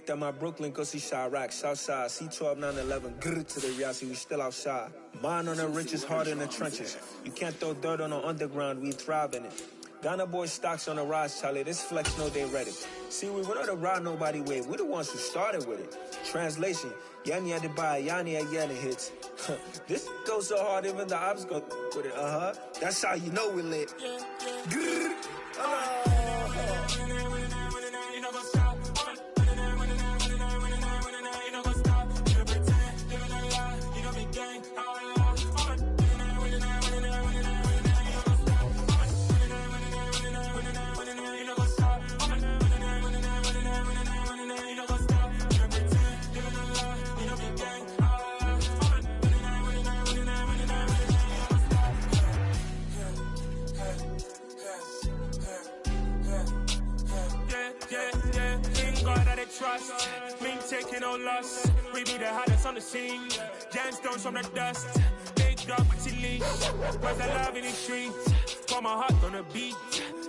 That my Brooklyn, go see Chirac, Southside, C12, 911, grr to the Yassi, we still outside. Mine on the riches, hard in the trenches. You can't throw dirt on the underground, we thrive in it. Ghana boy stocks on the rise, Charlie, this flex know they ready. See, we went on the ride nobody wave, we the ones who started with it. Translation, Yanni had to buy, Yanni at Yanni hits. This goes so hard, even the ops go with it, That's how you know we lit. Grr, trust, me taking no loss. We be the hottest on the scene. Gemstones from the dust. Big dog with leash. Where's the love in the streets? Pour my heart on the beat.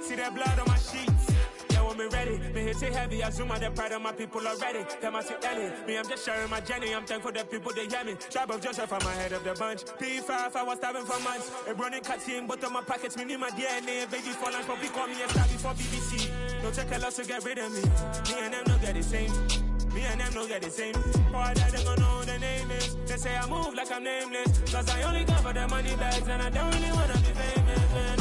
See that blood on my sheets. Yeah, when me ready, me hit it heavy. I zoom out the pride of my people already. Them I see Ellie. Me, I'm just sharing my journey. I'm thankful that people they hear me. Tribe of Joseph, I'm ahead of the bunch. P5, I was starving for months. A running cut in, but on my pockets, me need my DNA. Baby for lunch, but we call me a star before BBC. No check a loss to get rid of me. Me and them no get the same. Me and them no get the same. Boy, that they gon' know the name is. They say I move like I'm nameless. Cause I only go for the money bags and I don't really wanna be famous, man.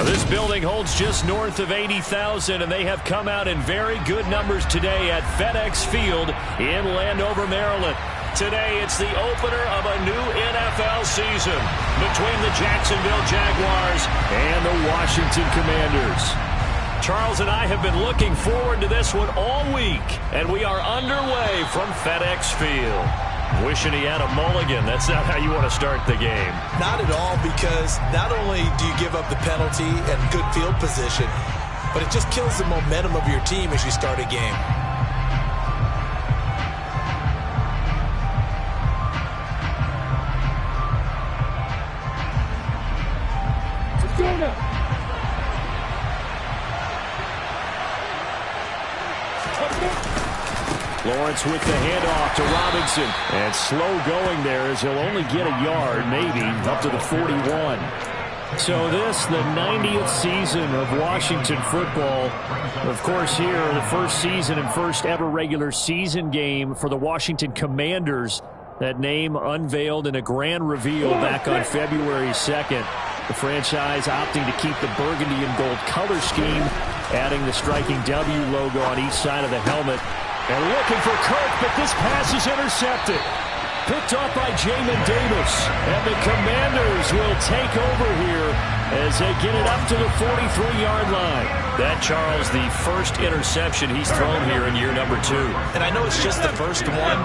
This building holds just north of 80,000, and they have come out in very good numbers today at FedEx Field in Landover, Maryland. Today, it's the opener of a new NFL season between the Jacksonville Jaguars and the Washington Commanders. Charles and I have been looking forward to this one all week, and we are underway from FedEx Field. Wishing he had a mulligan. That's not how you want to start the game. Not at all, because not only do you give up the penalty and good field position, but it just kills the momentum of your team as you start a game. Let's go now. Lawrence with the handoff to Robinson. And slow going there as he'll only get a yard, maybe, up to the 41. So this, the 90th season of Washington football. Of course, here, the first season and first ever regular season game for the Washington Commanders. That name unveiled in a grand reveal back on February 2nd. The franchise opting to keep the burgundy and gold color scheme, adding the striking W logo on each side of the helmet. And looking for Kirk, but this pass is intercepted. Picked off by Jamin Davis. And the Commanders will take over here as they get it up to the 43-yard line. That, Charles, the first interception he's thrown here in year number 2. And I know it's just the first one,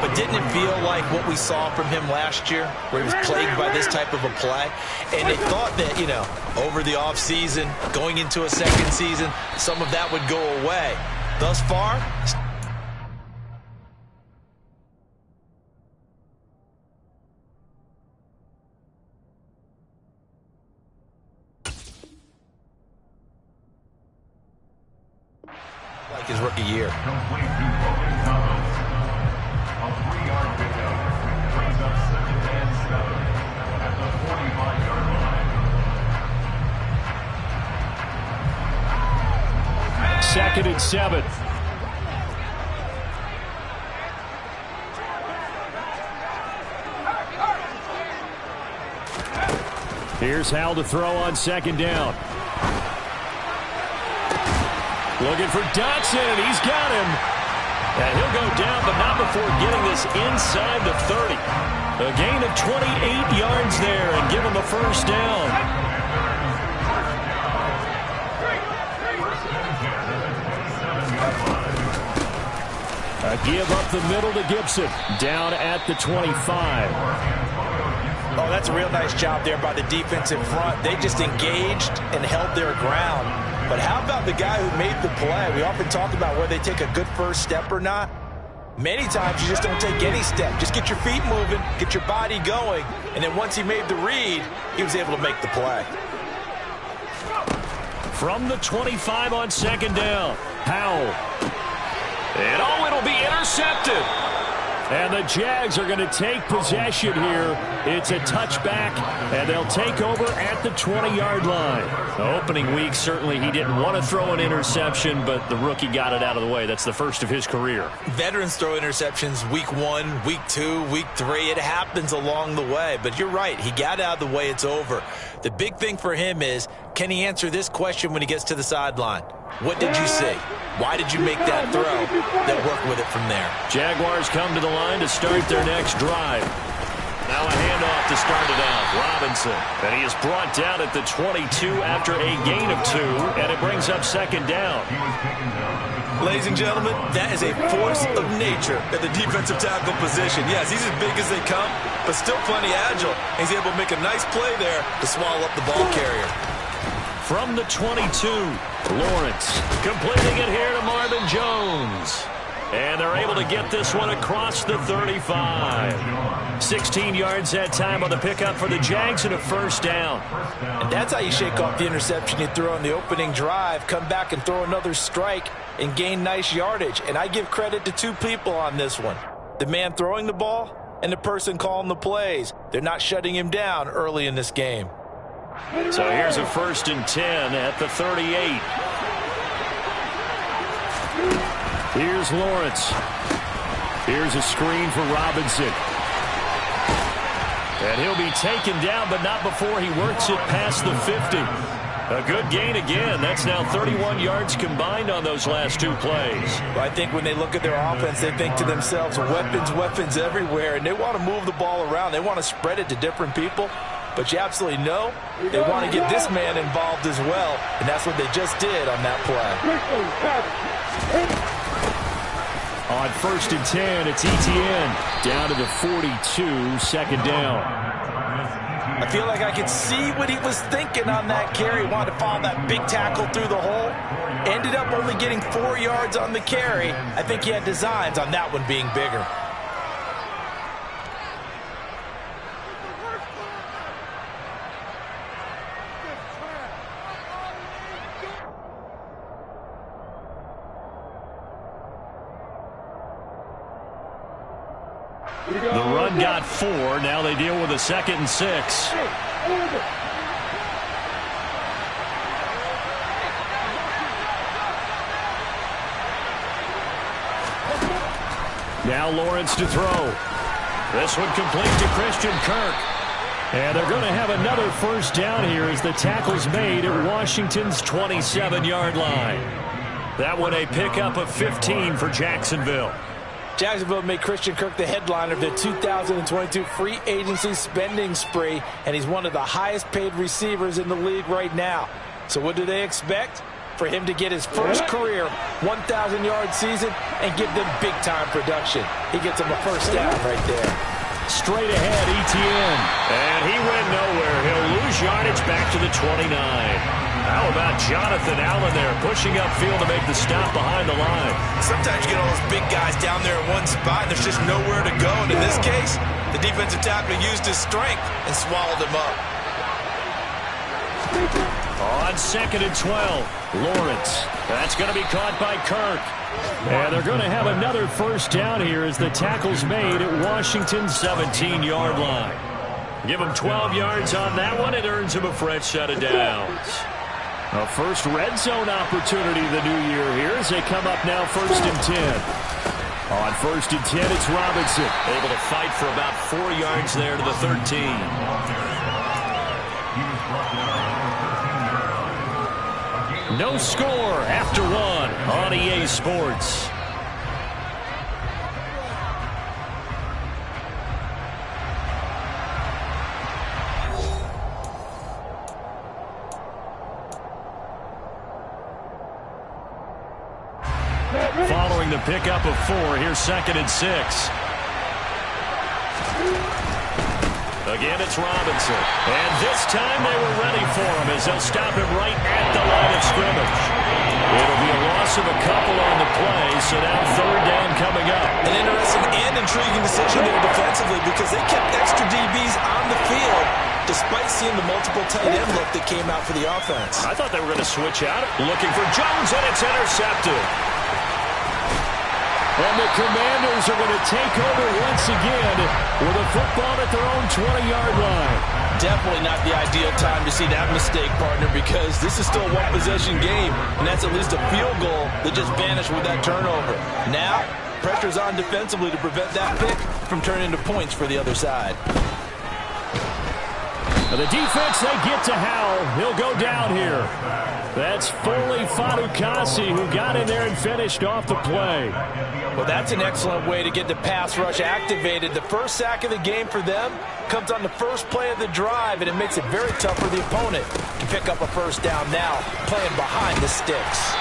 but didn't it feel like what we saw from him last year, where he was plagued by this type of a play? And they thought that, you know, over the offseason, going into a second season, some of that would go away. Thus far, like his rookie year. Second and 7. Here's Hal to throw on second down. Looking for Dotson, and he's got him. And he'll go down, but not before getting this inside the 30. A gain of 28 yards there and give him a first down. A give up the middle to Gibson. Down at the 25. Oh, that's a real nice job there by the defense in front. They just engaged and held their ground. But how about the guy who made the play? We often talk about whether they take a good first step or not. Many times you just don't take any step. Just get your feet moving, get your body going, and then once he made the read, he was able to make the play. From the 25 on second down, Howell. And it'll be intercepted. And the Jags are going to take possession here. It's a touchback, and they'll take over at the 20-yard line. The opening week, certainly he didn't want to throw an interception, but the rookie got it out of the way. That's the first of his career. Veterans throw interceptions week 1, week 2, week 3. It happens along the way. But you're right. He got out of the way. It's over. The big thing for him is, can he answer this question when he gets to the sideline? What did you see? Why did you make that throw? They'll work with it from there. Jaguars come to the line to start their next drive. Now a handoff to start it out. Robinson. And he is brought down at the 22 after a gain of 2, and it brings up second down. Ladies and gentlemen, that is a force of nature at the defensive tackle position. Yes, he's as big as they come, but still plenty agile. He's able to make a nice play there to swallow up the ball carrier. From the 22, Lawrence completing it here to Marvin Jones. And they're able to get this one across the 35. 16 yards that time on the pickup for the Jags and a first down. And that's how you shake off the interception you threw on the opening drive, come back and throw another strike and gain nice yardage. And I give credit to 2 people on this one. The man throwing the ball and the person calling the plays. They're not shutting him down early in this game. So here's a 1st and 10 at the 38. Here's Lawrence. Here's a screen for Robinson. And he'll be taken down, but not before he works it past the 50. A good gain again. That's now 31 yards combined on those last 2 plays. Well, I think when they look at their offense, they think to themselves, weapons everywhere, and they want to move the ball around. They want to spread it to different people. But you absolutely know they want to get this man involved as well, and that's what they just did on that play. On 1st and 10, it's Etienne down to the 42, second down. I feel like I could see what he was thinking on that carry. Wanted to follow that big tackle through the hole. Ended up only getting 4 yards on the carry. I think he had designs on that one being bigger. The run got 4. Now they deal with a 2nd and 6. Now Lawrence to throw. This one complete to Christian Kirk. And they're going to have another first down here as the tackle's made at Washington's 27-yard line. That one a pickup of 15 for Jacksonville. Jacksonville made Christian Kirk the headliner of their 2022 free agency spending spree, and he's one of the highest paid receivers in the league right now. So what do they expect? For him to get his first career 1,000-yard season and give them big-time production. He gets them a first down right there. Straight ahead, Etienne. And he went nowhere. He'll lose yardage back to the 29. How about Jonathan Allen there pushing upfield to make the stop behind the line? Sometimes you get all those big guys down there in one spot, and there's just nowhere to go. And in this case, the defensive tackle used his strength and swallowed him up. On 2nd and 12, Lawrence. That's going to be caught by Kirk. And they're going to have another first down here as the tackle's made at Washington's 17-yard line. Give him 12 yards on that one. It earns him a fresh set of downs. A first red zone opportunity the new year here as they come up now 1st and 10. On 1st and 10, it's Robinson. Able to fight for about 4 yards there to the 13. No score after 1 on EA Sports. Following the pickup of 4, here's 2nd and 6. Again, it's Robinson. And this time they were ready for him as they'll stop him right at the line of scrimmage. It'll be a loss of a couple on the play, so now third down coming up. An interesting and intriguing decision there defensively because they kept extra DBs on the field despite seeing the multiple tight end look that came out for the offense. I thought they were going to switch out. Looking for Jones, and it's intercepted. And the Commanders are going to take over once again with a football at their own 20-yard line. Definitely not the ideal time to see that mistake, partner, because this is still a one-possession game, and that's at least a field goal that just vanished with that turnover. Now, pressure's on defensively to prevent that pick from turning into points for the other side. And the defense, they get to Howell. He'll go down here. That's Foley Fatukasi who got in there and finished off the play. Well, that's an excellent way to get the pass rush activated. The first sack of the game for them comes on the first play of the drive, and it makes it very tough for the opponent to pick up a first down now, playing behind the sticks.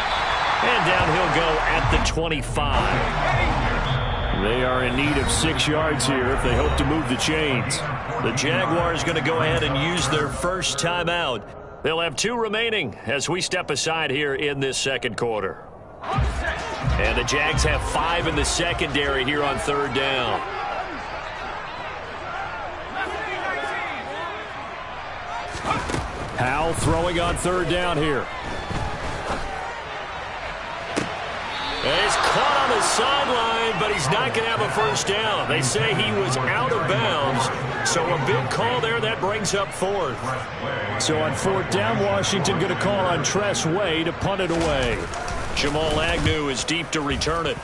And down he'll go at the 25. They are in need of 6 yards here if they hope to move the chains. The Jaguars going to go ahead and use their first timeout. They'll have 2 remaining as we step aside here in this second quarter. And the Jags have 5 in the secondary here on third down. Howell throwing on third down here. And he's caught on the sideline, but he's not going to have a first down. They say he was out of bounds, so a big call there that brings up fourth. So on fourth down, Washington going to call on Tress Way to punt it away. Jamal Agnew is deep to return it.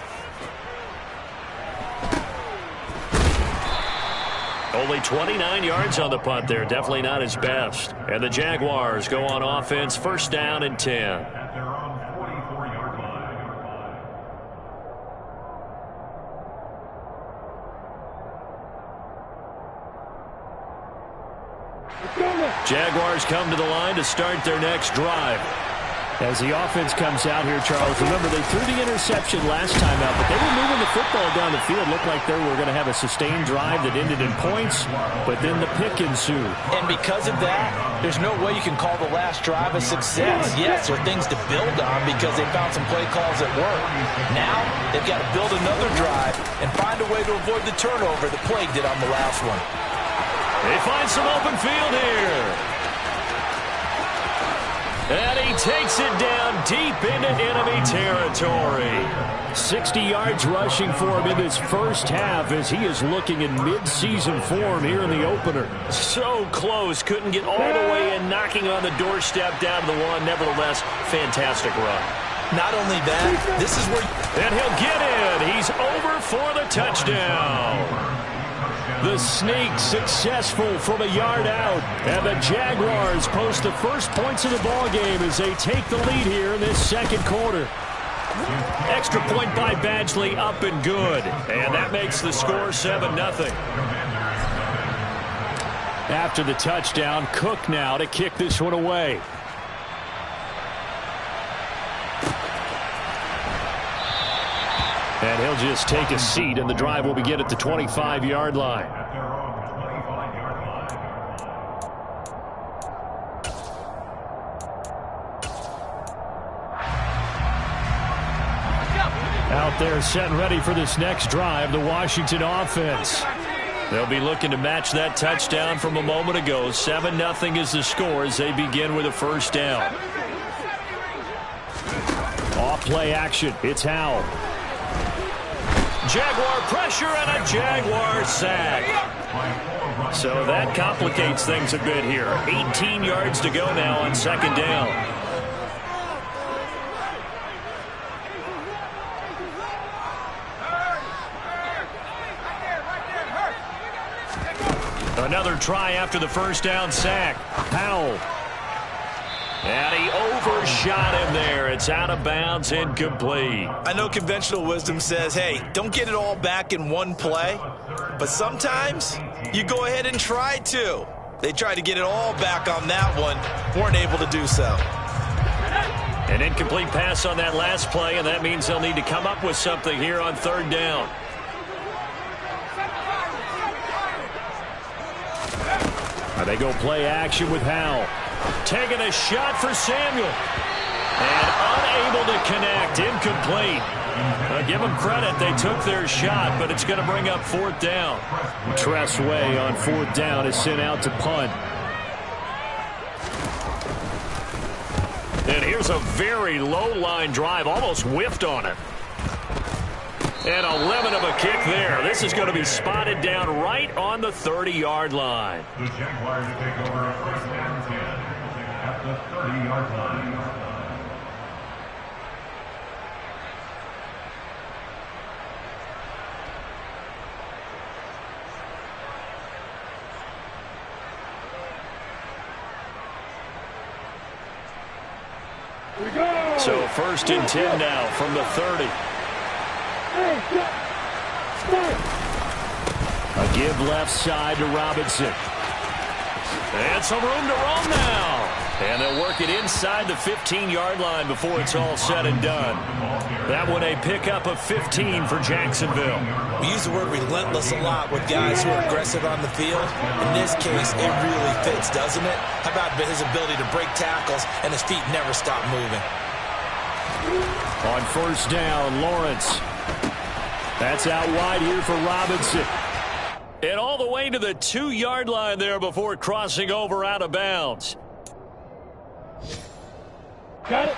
Only 29 yards on the punt there. Definitely not his best. And the Jaguars go on offense, first down and 10. Jaguars come to the line to start their next drive. As the offense comes out here, Charles, remember they threw the interception last time out, but they were moving the football down the field. Looked like they were going to have a sustained drive that ended in points, but then the pick ensued. And because of that, there's no way you can call the last drive a success. Yes, there are things to build on because they found some play calls that work. Now, they've got to build another drive and find a way to avoid the turnover that plagued it on the last one. They find some open field here. And he takes it down deep into enemy territory. 60 yards rushing for him in this first half as he is looking in mid-season form here in the opener. So close, couldn't get all the way in, knocking on the doorstep down to the one. Nevertheless, fantastic run. Not only that, this is where... And he'll get in. He's over for the touchdown. The sneak successful from a yard out. And the Jaguars post the first points of the ball game as they take the lead here in this second quarter. Extra point by Badgley, up and good. And that makes the score 7-0. After the touchdown, Cook now to kick this one away. And he'll just take a seat, and the drive will begin at the 25-yard line. Out there set and ready for this next drive, the Washington offense. They'll be looking to match that touchdown from a moment ago. 7-0 is the score as they begin with a first down. Off play action. It's Howell. Jaguar pressure and a Jaguar sack. So that complicates things a bit here. 18 yards to go now on second down. Another try after the first down sack. Howell. And he overshot him there. It's out of bounds, incomplete. I know conventional wisdom says, hey, don't get it all back in one play. But sometimes you go ahead and try to. They tried to get it all back on that one. Weren't able to do so. An incomplete pass on that last play, and that means they'll need to come up with something here on third down. They go play action with Howell. Taking a shot for Samuel. And unable to connect. Incomplete. Give them credit. They took their shot, but it's going to bring up 4th down. Tress Way on 4th down is sent out to punt. And here's a very low-line drive. Almost whiffed on it. And a lemon of a kick there. This is going to be spotted down right on the 30-yard line. The Jaguars take over a 1st and 10 at the 30-yard line. So 1st and 10 now from the 30. A give left side to Robinson. And some room to roam now. And they'll work it inside the 15-yard line before it's all said and done. That one a pickup of 15 for Jacksonville. We use the word relentless a lot with guys who are aggressive on the field. In this case, it really fits, doesn't it? How about his ability to break tackles and his feet never stop moving? On 1st down, Lawrence. That's out wide here for Robinson. And all the way to the 2-yard line there before crossing over out of bounds. Got it.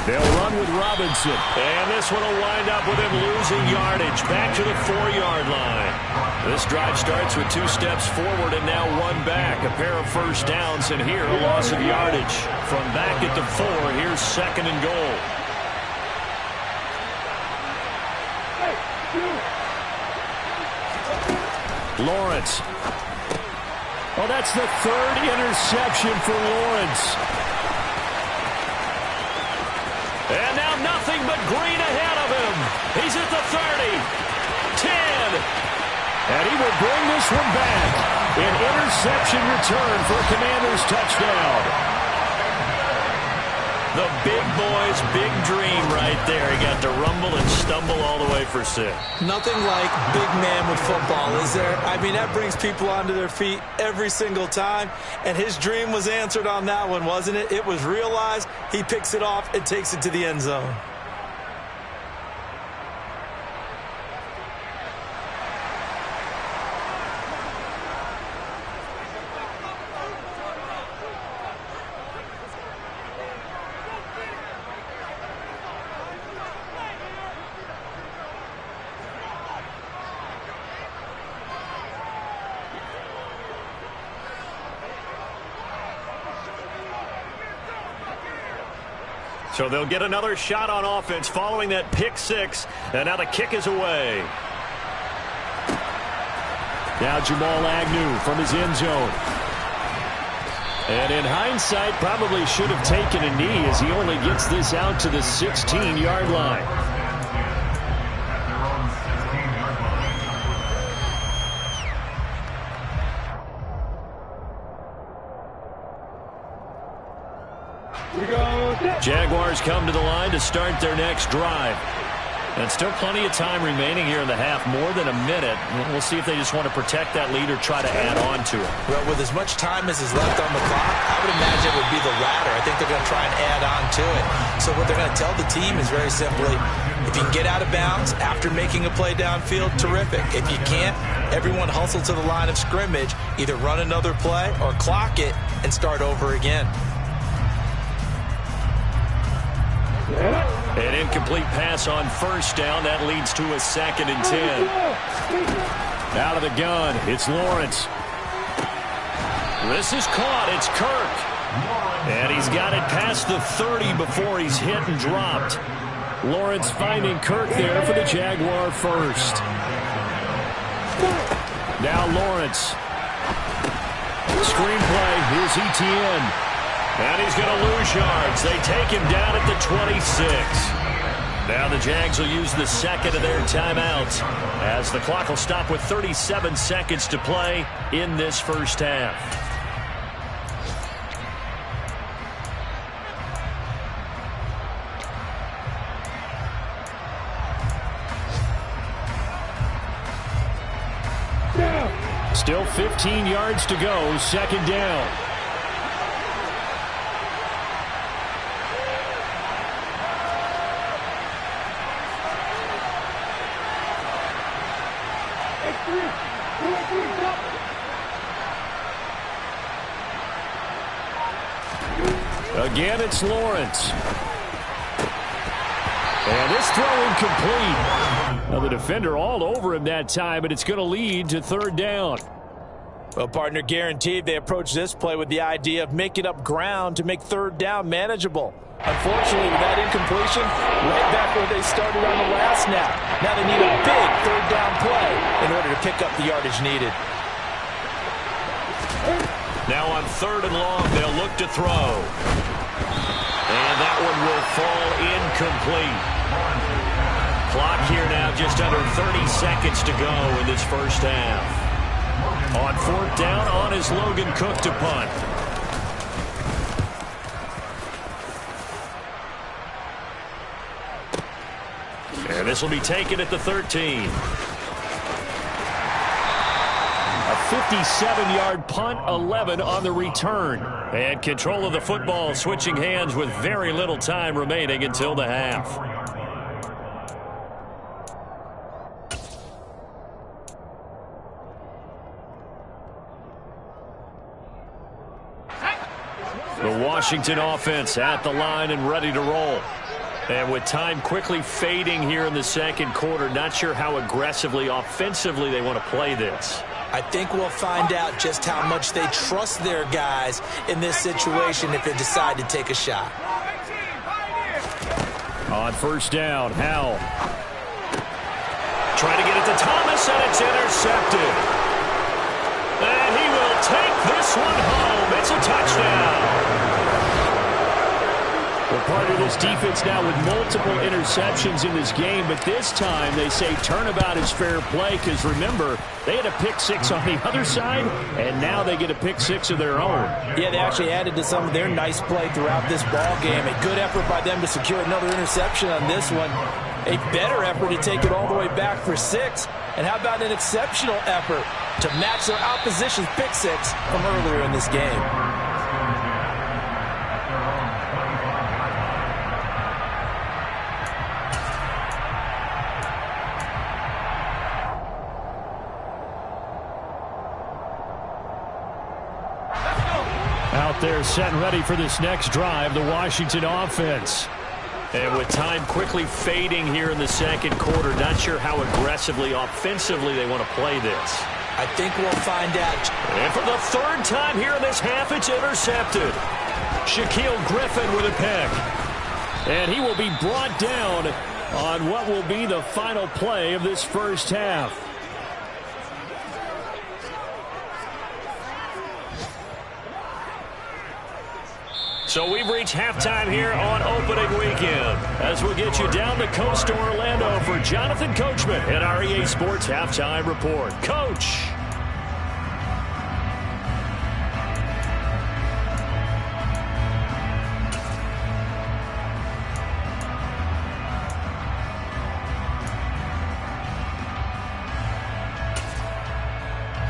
They'll run with Robinson. And this one will wind up with him losing yardage. Back to the 4-yard line. This drive starts with 2 steps forward and now 1 back. A pair of 1st downs, and here a loss of yardage. From back at the 4, here's 2nd and goal. Lawrence. Oh, that's the 3rd interception for Lawrence. And now nothing but green ahead of him. He's at the 30, 10. And he will bring this one back. An interception return for a Commanders touchdown. The big boy's big dream right there. He got to rumble and stumble all the way for 6. Nothing like big man with football, is there? I mean, that brings people onto their feet every single time. And his dream was answered on that one, wasn't it? It was realized. He picks it off and takes it to the end zone. So they'll get another shot on offense following that pick 6. And now the kick is away. Now Jamal Agnew from his end zone. And in hindsight, probably should have taken a knee as he only gets this out to the 16-yard line. Jaguars come to the line to start their next drive. And still plenty of time remaining here in the half, more than a minute. We'll see if they just want to protect that lead or try to add on to it. Well, with as much time as is left on the clock, I would imagine it would be the latter. I think they're going to try and add on to it. So what they're going to tell the team is very simply, if you can get out of bounds after making a play downfield, terrific. If you can't, everyone hustle to the line of scrimmage, either run another play or clock it and start over again. An incomplete pass on 1st down. That leads to a 2nd and 10. Out of the gun, it's Lawrence. This is caught. It's Kirk. And he's got it past the 30 before he's hit and dropped. Lawrence finding Kirk there for the Jaguar 1st. Now Lawrence. Screenplay. Here's Etienne. And he's going to lose yards. They take him down at the 26. Now the Jags will use the 2nd of their timeouts as the clock will stop with 37 seconds to play in this first half. Still 15 yards to go, second down. Again, it's Lawrence. And this throw incomplete. Now the defender all over him that time, but it's going to lead to third down. Well, partner, guaranteed they approach this play with the idea of making up ground to make third down manageable. Unfortunately, with that incompletion, right back where they started on the last snap. Now they need a big third down play in order to pick up the yardage needed. Now on third and long, they'll look to throw. And that one will fall incomplete. Clock here now just under 30 seconds to go in this first half. On fourth down, on is Logan Cook to punt. And this will be taken at the 13. A 57-yard punt, 11 on the return. And control of the football switching hands with very little time remaining until the half. The Washington offense at the line and ready to roll. And with time quickly fading here in the second quarter, not sure how aggressively, offensively they want to play this. I think we'll find out just how much they trust their guys in this situation if they decide to take a shot. On first down, Howell. Trying to get it to Thomas, and it's intercepted. And he will take this one home. It's a touchdown. Well, part of this defense now with multiple interceptions in this game, but this time they say turnabout is fair play because, remember, they had a pick six on the other side, and now they get a pick six of their own. Yeah, they actually added to some of their nice play throughout this ball game. A good effort by them to secure another interception on this one. A better effort to take it all the way back for 6. And how about an exceptional effort to match their opposition's pick six from earlier in this game? Out there set and ready for this next drive, the Washington offense. And with time quickly fading here in the second quarter, not sure how aggressively, offensively they want to play this. I think we'll find out. And for the third time here in this half, it's intercepted. Shaquille Griffin with a pick. And he will be brought down on what will be the final play of this first half. So we've reached halftime here on opening weekend as we'll get you down the coast to Orlando for Jonathan Coachman at our EA Sports Halftime Report. Coach.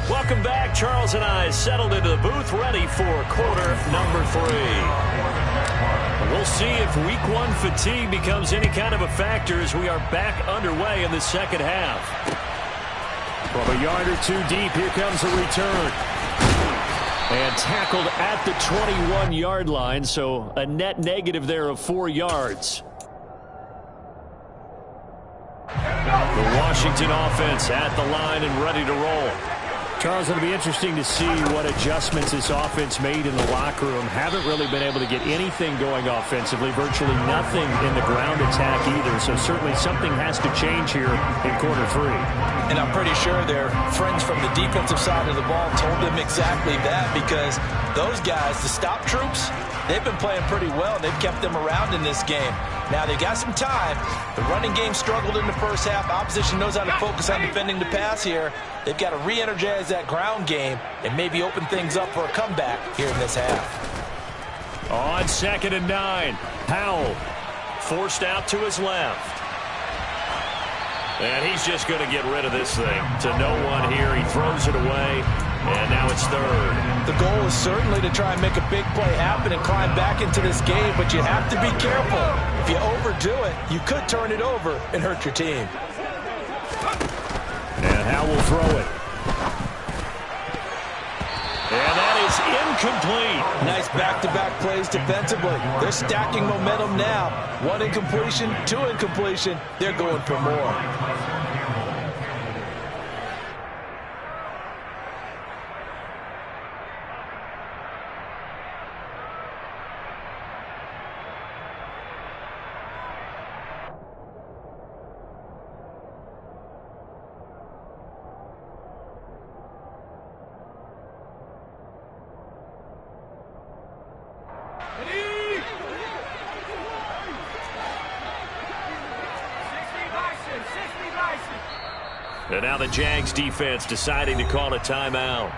Welcome back. Charles and I settled into the booth ready for quarter number 3. We'll see if week 1 fatigue becomes any kind of a factor as we are back underway in the second half. From a yard or two deep, here comes the return. And tackled at the 21-yard line, so a net negative there of 4 yards. The Washington offense at the line and ready to roll. Charles, it'll be interesting to see what adjustments this offense made in the locker room. Haven't really been able to get anything going offensively, virtually nothing in the ground attack either. So certainly something has to change here in quarter 3. And I'm pretty sure their friends from the defensive side of the ball told them exactly that, because those guys, the stop troops, they've been playing pretty well. They've kept them around in this game. Now, they got some time. The running game struggled in the first half. Opposition knows how to focus on defending the pass here. They've got to re-energize that ground game and maybe open things up for a comeback here in this half. On 2nd and 9, Howell forced out to his left. And he's just going to get rid of this thing to no one here. He throws it away, and now it's third. The goal is certainly to try and make a big play happen and climb back into this game, but you have to be careful. If you overdo it, you could turn it over and hurt your team. And Howe will throw it. And that is incomplete. Nice back-to-back plays defensively. They're stacking momentum now. 1 incompletion, 2 incompletion. They're going for more. And now the Jags defense deciding to call a timeout.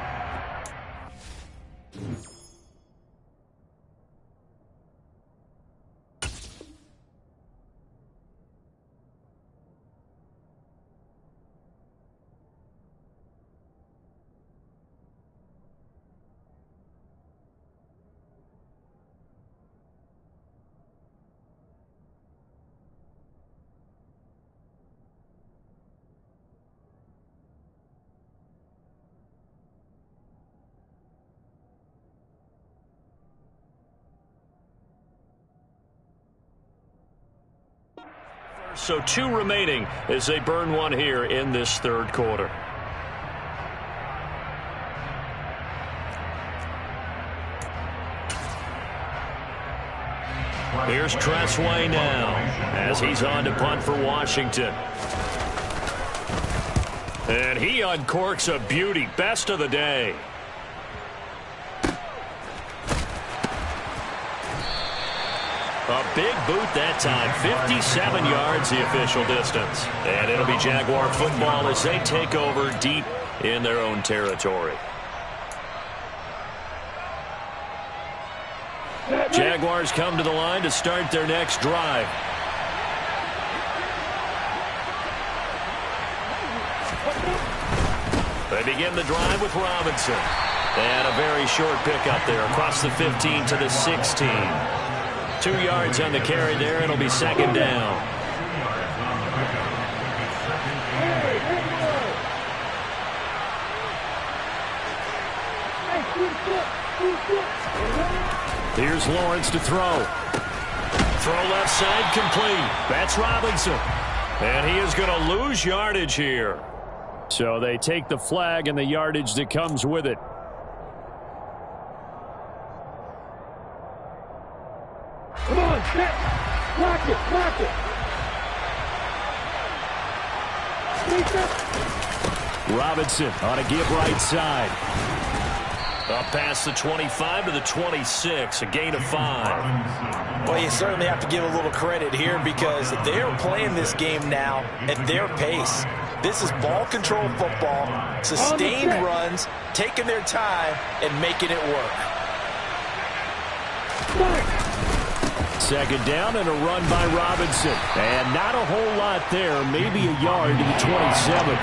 So 2 remaining as they burn one here in this third quarter. Here's Tressway now as he's on to punt for Washington. And he uncorks a beauty. Best of the day. A big boot that time. 57 yards the official distance. And it'll be Jaguar football as they take over deep in their own territory. Jaguars come to the line to start their next drive. They begin the drive with Robinson. And a very short pickup there across the 15 to the 16. 2 yards on the carry there. It'll be second down. Here's Lawrence to throw. Throw left side complete. That's Robinson. And he is going to lose yardage here. So they take the flag and the yardage that comes with it. Come on, set. Block it, block it. Robinson on a give right side. Up past the 25 to the 26, a gain of 5. Well, you certainly have to give a little credit here because they're playing this game now at their pace. This is ball control football, sustained runs, taking their time, and making it work. Second down and a run by Robinson. And not a whole lot there, maybe a yard to the 27.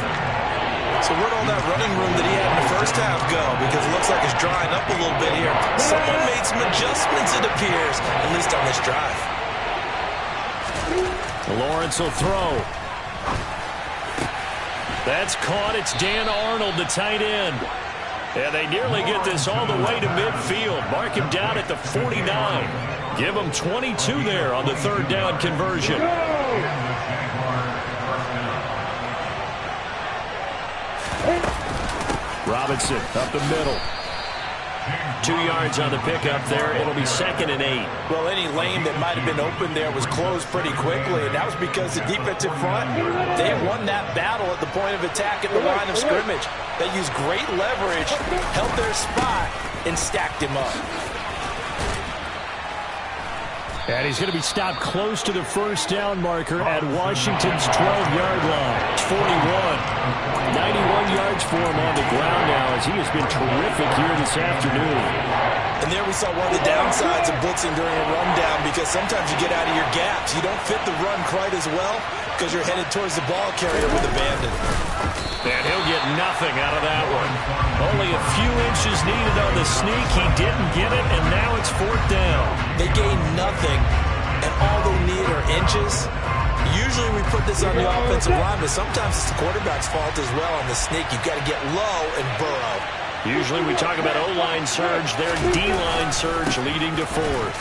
So where'd all that running room that he had in the first half go? Because it looks like it's drying up a little bit here. Someone made some adjustments, it appears, at least on this drive. Lawrence will throw. That's caught. It's Dan Arnold, the tight end. And they nearly get this all the way to midfield. Mark him down at the 49. Give him 22 there on the third down conversion. Robinson up the middle. 2 yards on the pickup there. It'll be second and 8. Well, any lane that might have been open there was closed pretty quickly, and that was because the defensive front, they won that battle at the point of attack at the line of scrimmage. They used great leverage, held their spot, and stacked him up. And he's going to be stopped close to the first down marker at Washington's 12-yard line. It's 41. 91 yards for him on the ground now as he has been terrific here this afternoon. And there we saw one of the downsides of blitzing during a rundown because sometimes you get out of your gaps. You don't fit the run quite as well. because you're headed towards the ball carrier with abandon. And he'll get nothing out of that one. Only a few inches needed on the sneak. He didn't get it, and now it's 4th down. They gained nothing, and all they need are inches. Usually we put this on the offensive line, but sometimes it's the quarterback's fault as well on the sneak. You've got to get low and burrow. Usually we talk about O-line surge. Their D-line surge leading to 4th.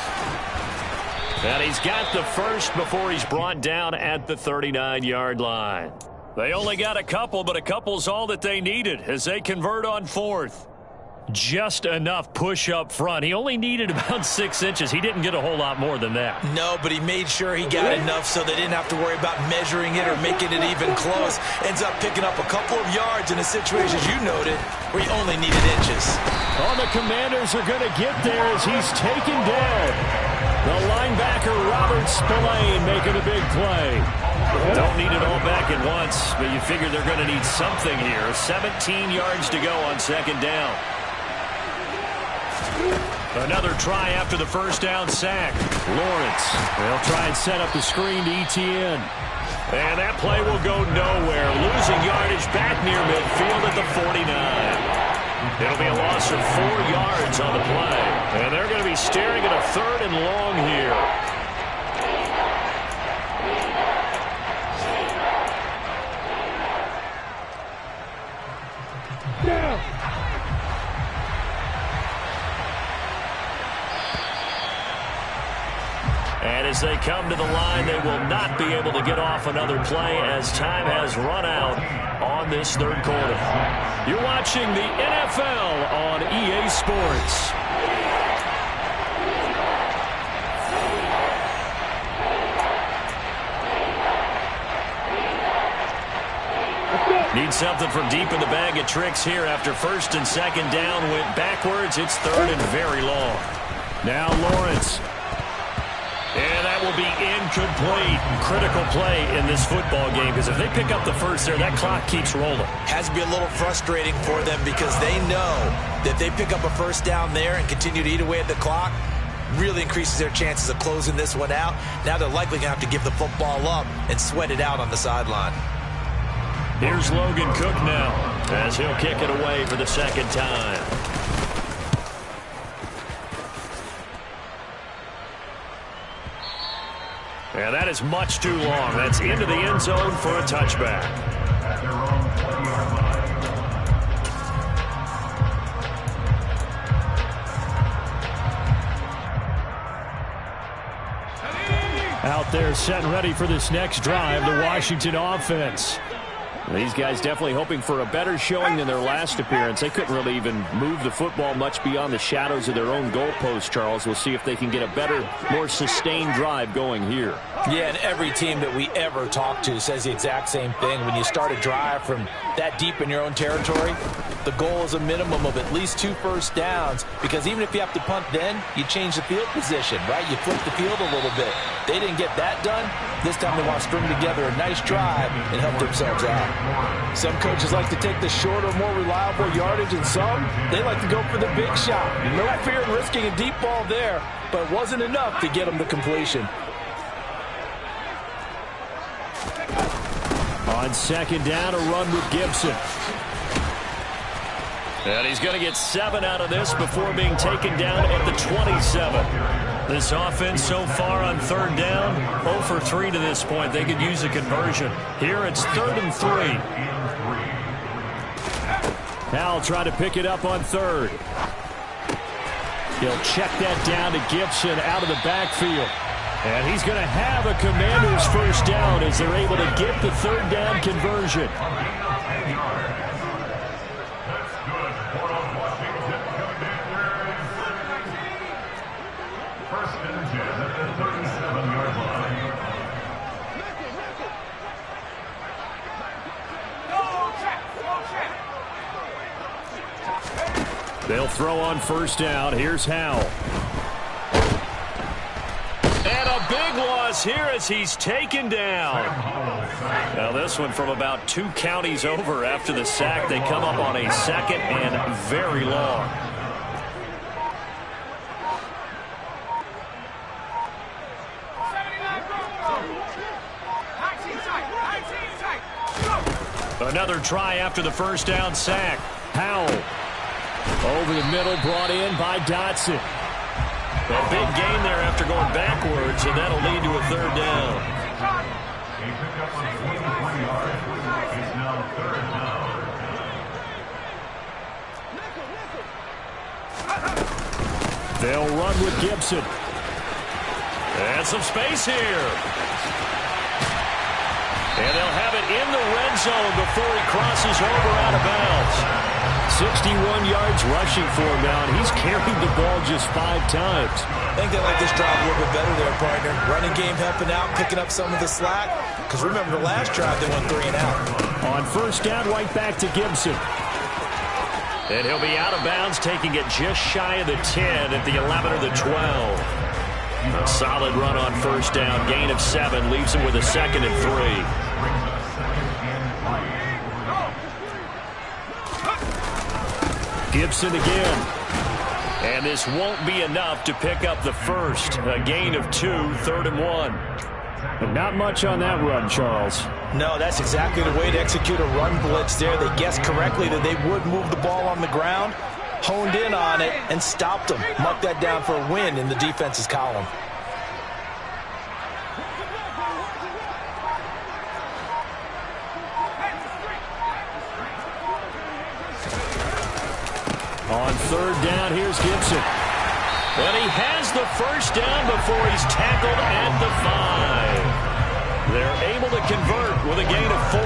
And he's got the first before he's brought down at the 39-yard line. They only got a couple, but a couple's all that they needed as they convert on 4th. Just enough push up front. He only needed about 6 inches. He didn't get a whole lot more than that. No, but he made sure he got enough so they didn't have to worry about measuring it or making it even close. Ends up picking up a couple of yards in a situation, as you noted, where he only needed inches. Oh, the Commanders are going to get there as he's taken down. The linebacker, Robert Spillane, making a big play. Don't need it all back at once, but you figure they're going to need something here. 17 yards to go on 2nd down. Another try after the first down sack. Lawrence, they'll try and set up the screen to Etienne. And that play will go nowhere. Losing yardage back near midfield at the 49. It'll be a loss of 4 yards on the play. And they're going to be staring at a 3rd and long here. And as they come to the line, they will not be able to get off another play as time has run out on this 3rd quarter. You're watching the NFL on EA Sports. Need something from deep in the bag of tricks here after 1st and 2nd down. Went backwards. It's 3rd and very long. Now Lawrence. And that will be incomplete. Critical play in this football game because if they pick up the first there, that clock keeps rolling. Has to be a little frustrating for them because they know that they pick up a 1st down there and continue to eat away at the clock, really increases their chances of closing this one out. Now they're likely going to have to give the football up and sweat it out on the sideline. Here's Logan Cook now as he'll kick it away for the 2nd time. And that is much too long. That's into the end zone for a touchback. At their own 40-yard line. Out there set and ready for this next drive, the Washington offense. These guys definitely hoping for a better showing than their last appearance. They couldn't really even move the football much beyond the shadows of their own goalpost, Charles. We'll see if they can get a better, more sustained drive going here. Yeah, and every team that we ever talk to says the exact same thing. When you start a drive from that deep in your own territory, the goal is a minimum of at least 2 first downs, because even if you have to punt then, you change the field position, right? You flip the field a little bit. They didn't get that done. This time they want to string together a nice drive and help themselves out. Some coaches like to take the shorter, more reliable yardage, and some, they like to go for the big shot. No fear in risking a deep ball there, but it wasn't enough to get them the completion. On 2nd down, a run with Gibson. And he's going to get 7 out of this before being taken down at the 27. This offense so far on 3rd down, 0 for 3 to this point. They could use a conversion. Here it's 3rd and 3. Howell try to pick it up on 3rd. He'll check that down to Gibson out of the backfield. And he's going to have a Commanders first down as they're able to get the 3rd down conversion. They'll throw on 1st down. Here's Howell. And a big loss here as he's taken down. Now this one from about 2 counties over after the sack. They come up on a 2nd and very long. Another try after the first down sack. Howell over the middle, brought in by Dotson. A big gain there after going backwards, and that'll lead to a third down. A pickup of 24 yards. It's now third down. They'll run with Gibson. And some space here. And they'll have it in the red zone before he crosses over out of bounds. 61 yards rushing for him now, and he's carried the ball just 5 times. I think they like this drive a little bit better there, partner. Running game helping out, picking up some of the slack. Because remember, the last drive, they went 3 and out. On first down, right back to Gibson. And he'll be out of bounds, taking it just shy of the 10 at the 11 or the 12. A solid run on first down. Gain of 7 leaves him with a 2nd and 3. Gibson again. And this won't be enough to pick up the first. A gain of 2, 3rd and 1. But not much on that run, Charles. No, that's exactly the way to execute a run blitz there. They guessed correctly that they would move the ball on the ground, honed in on it, and stopped them. Marked that down for a win in the defense's column. On third down, here's Gibson. And he has the first down before he's tackled at the 5. They're able to convert with a gain of 4.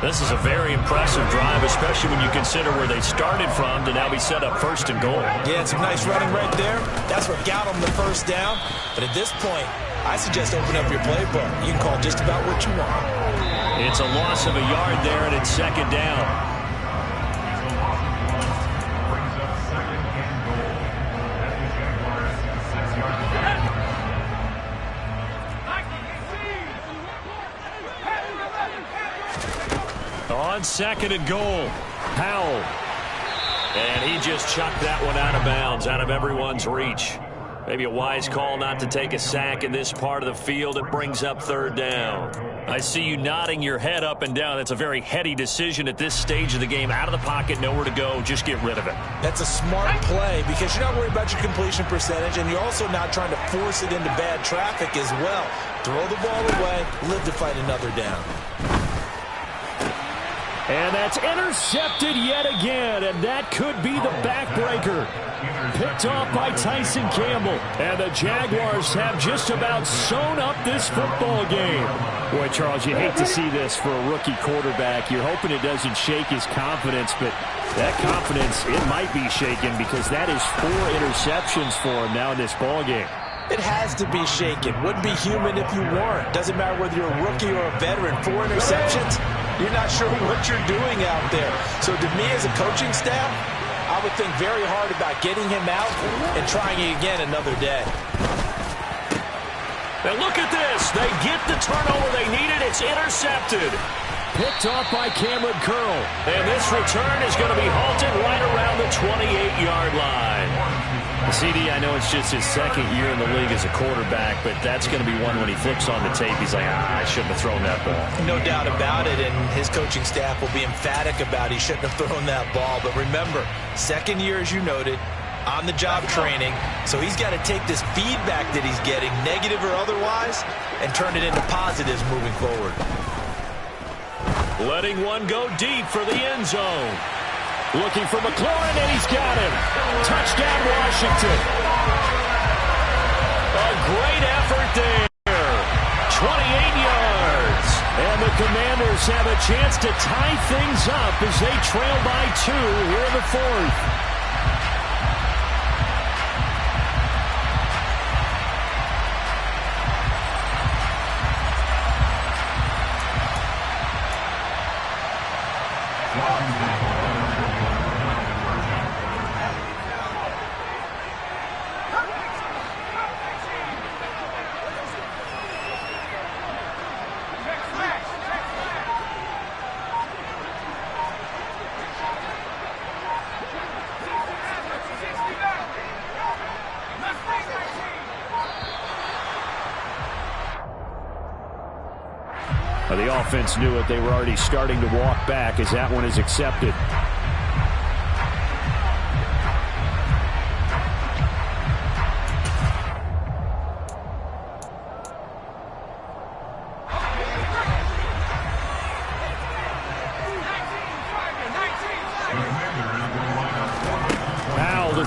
This is a very impressive drive, especially when you consider where they started from to now be set up 1st and goal. Yeah, some nice running right there. That's what got them the first down. But at this point, I suggest open up your playbook. You can call just about what you want. It's a loss of a yard there, and it's 2nd down. On 2nd and goal, Howell. And he just chucked that one out of bounds, out of everyone's reach. Maybe a wise call not to take a sack in this part of the field. It brings up 3rd down. I see you nodding your head up and down. That's a very heady decision at this stage of the game. Out of the pocket, nowhere to go. Just get rid of it. That's a smart play because you're not worried about your completion percentage, and you're also not trying to force it into bad traffic as well. Throw the ball away, live to fight another down. And that's intercepted yet again, and that could be the backbreaker. Picked off by Tyson Campbell, and the Jaguars have just about sewn up this football game. Boy, Charles, you hate to see this for a rookie quarterback. You're hoping it doesn't shake his confidence, but that confidence, it might be shaken because that is 4 interceptions for him now in this ball game. It has to be shaken. Wouldn't be human if you weren't. Doesn't matter whether you're a rookie or a veteran. 4 interceptions, you're not sure what you're doing out there. So to me as a coaching staff, I would think very hard about getting him out and trying it again another day. And look at this. They get the turnover they needed. It's intercepted. Picked off by Cameron Curl. And this return is going to be halted right around the 28-yard line. CD, I know it's just his 2nd year in the league as a quarterback, but that's going to be one when he flips on the tape, he's like, I shouldn't have thrown that ball. No doubt about it, and his coaching staff will be emphatic about he shouldn't have thrown that ball. But remember, 2nd year, as you noted, on-the-job training, so he's got to take this feedback that he's getting, negative or otherwise, and turn it into positives moving forward. Letting one go deep for the end zone. Looking for McLaurin, and he's got him. Touchdown, Washington. A great effort there. 28 yards. And the Commanders have a chance to tie things up as they trail by 2 here in the 4th. The offense knew it. They were already starting to walk back as that one is accepted.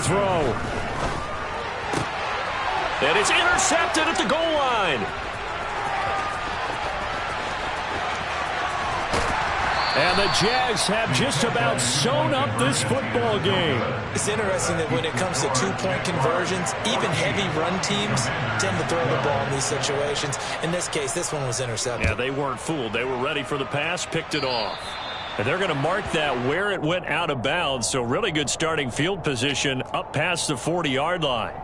Throw. And it's intercepted at the goal line. And the Jags have just about sewn up this football game. It's interesting that when it comes to two-point conversions, even heavy run teams tend to throw the ball in these situations. In this case, this one was intercepted. Yeah, they weren't fooled. They were ready for the pass, picked it off. And they're going to mark that where it went out of bounds. So really good starting field position up past the 40-yard line.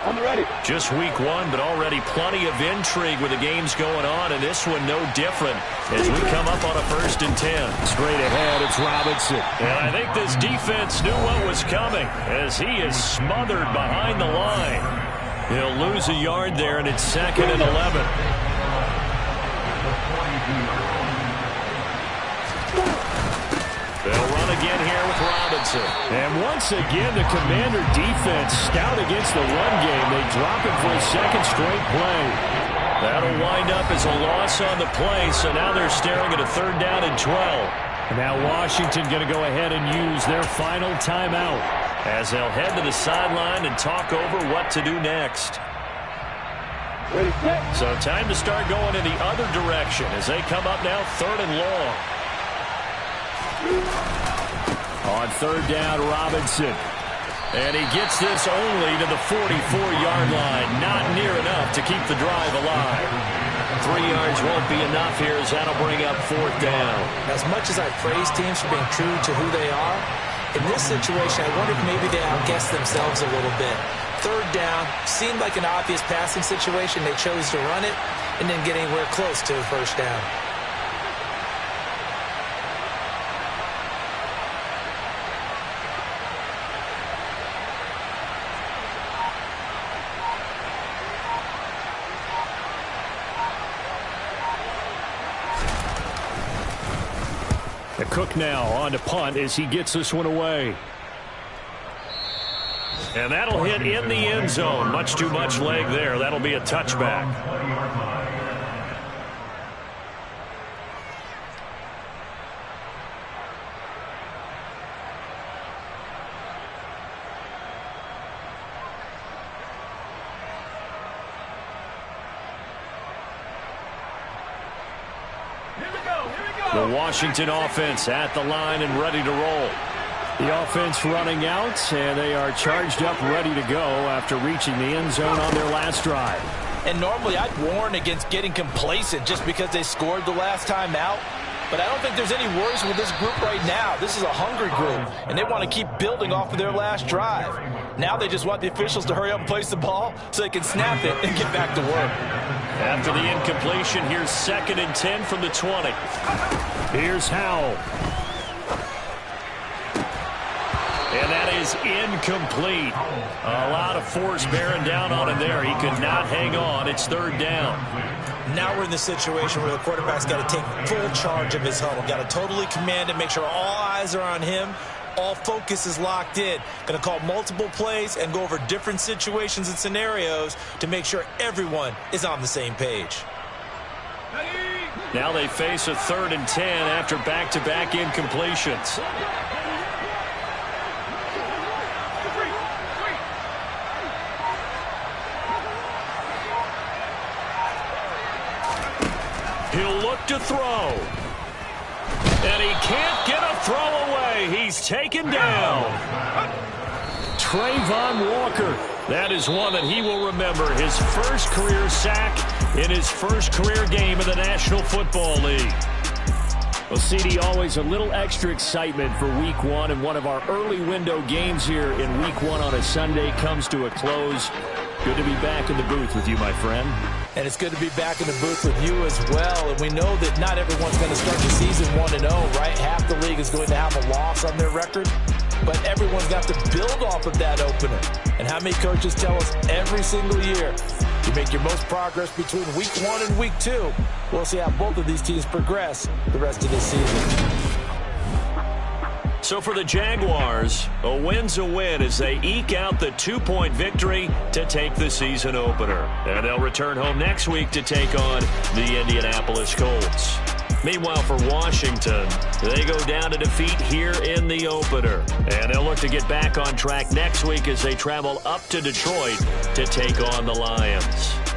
On the ready. Just week one, but already plenty of intrigue with the games going on, and this one no different as we come up on a 1st and 10. Straight ahead, it's Robinson. And I think this defense knew what was coming as he is smothered behind the line. He'll lose a yard there, and it's 2nd and 11. They'll run again here with Robinson. And once again, the Commander defense stout against the run game. They drop him for a 2nd straight play. That'll wind up as a loss on the play, so now they're staring at a 3rd down and 12. And now Washington going to go ahead and use their final timeout as they'll head to the sideline and talk over what to do next. So time to start going in the other direction as they come up now 3rd and long. On 3rd down, Robinson. And he gets this only to the 44-yard line. Not near enough to keep the drive alive. 3 yards won't be enough here as that'll bring up 4th down. As much as I praise teams for being true to who they are, in this situation, I wonder if maybe they outguessed themselves a little bit. 3rd down, seemed like an obvious passing situation. They chose to run it and didn't get anywhere close to a 1st down. The Cook now on to punt as he gets this one away. And that'll hit in the end zone. Much too much leg there. That'll be a touchback. The Washington offense at the line and ready to roll. The offense running out, and they are charged up, ready to go after reaching the end zone on their last drive. And normally I'd warn against getting complacent just because they scored the last time out. But I don't think there's any worries with this group right now. This is a hungry group, and they want to keep building off of their last drive. Now they just want the officials to hurry up and place the ball so they can snap it and get back to work. After the incompletion, here's 2nd and 10 from the 20. Here's Howell. And that is incomplete. A lot of force bearing down on him there. He could not hang on. It's 3rd down. Now we're in the situation where the quarterback's got to take full charge of his huddle. Got to totally command it, make sure all eyes are on him. All focus is locked in. Going to call multiple plays and go over different situations and scenarios to make sure everyone is on the same page. Now they face a 3rd and 10 after back-to-back incompletions. He'll look to throw. And he can't get a throw away. He's taken down. Trayvon Walker. That is one that he will remember. His first career sack in his first career game in the National Football League. Well, CD, always a little extra excitement for Week 1, and one of our early window games here in Week 1 on a Sunday comes to a close. Good to be back in the booth with you, my friend. And it's good to be back in the booth with you as well. And we know that not everyone's going to start the season 1-0, right? Half the league is going to have a loss on their record. But everyone's got to build off of that opener. And how many coaches tell us every single year, You make your most progress between week 1 and week 2. We'll see how both of these teams progress the rest of this season. So for the Jaguars, a win's a win as they eke out the 2-point victory to take the season opener. And they'll return home next week to take on the Indianapolis Colts. Meanwhile, for Washington, they go down to defeat here in the opener. And they'll look to get back on track next week as they travel up to Detroit to take on the Lions.